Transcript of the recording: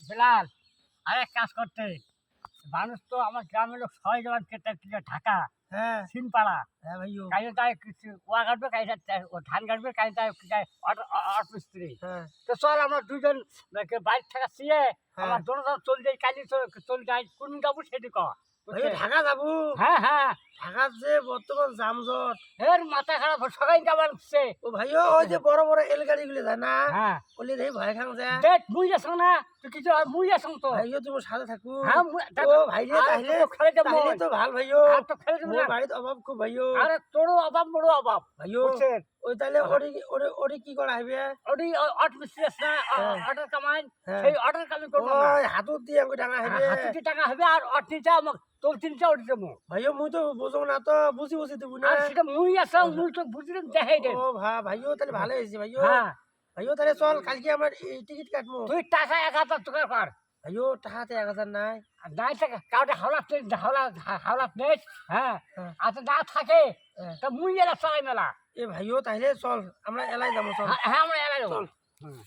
বেলাল আরেক কাজ করতে মানুষ তো আমার গ্রামের লোক সবাই যাবেন ঢাকা হ্যাঁ সিনপাড়া হ্যাঁ ভাইও কাজে তাই ওয়া কাটবে কাজে ধান কাটবে কাজে তাই অটো মিস্ত্রি হ্যাঁ তো চল আমরা দুজন বাইক থাকা ছিয়ে হ্যাঁ। আমার দোনো চল যাই কালি চল যাই কোন যাবো সেটি কর ভাইও ঢাকা যাবো হ্যাঁ হ্যাঁ ঢাকার যে বর্তমান যানজট এর মাথা খারাপ সবাই যাবার হচ্ছে ও ভাইও ওই যে বড় বড় এল গাড়িগুলো যায় না হ্যাঁ ওলি দেই ভয় খাং যায় দেখ মুই যাচ্ছ না তুই কিছু আর মুই যাচ্ছ তো ভাইও তুমি সাথে থাকো হ্যাঁ ও ভাইরে তাইলে খেলে যাবো তাইলে তো ভাল ভাইও আর তো খেলে যাবো মোর না বাড়িতে অভাব খুব ভাইও আরে তোরও অভাব মোরও অভাব ভাইও বুঝছেন ওই তাইলে ওরি কি করা হইবে ওটি অটো মিস্ত্রি আছে না অটোর কামাই হ্যাঁ। সেই অটোর কামাই করবো না ওই হাতত দিয়ে আমাকে ডাঙা হইবে হাতিতে টাকা হবে আর অটিটা আমাক তোর তিনটা অটি দেবো ভাইও মুই তো বুঝো না তো বুঝি বুঝি দেবো না আর সেটা মুই আছো মুই তো বুঝলাম দেখাই দে ও ভাইও তাহলে ভালো হয়েছে ভাইও হ্যাঁ ভাইও তাহলে চল কালকে আমার এই টিকিট কাটবো তুই টাকা 1000 টাকা কর ভাইও টাকাতে 1000 নাই আর নাই টাকা কাউকে হাওলাত নেই হ্যাঁ হ্যাঁ। আচ্ছা না থাকে হ্যাঁ। তা মুই এলা চালাই মেলা এ ভাইও তাহলে চল আমরা এলাই যাবো চল হ্যাঁ আমরা এলাই যাবো চল। হুম।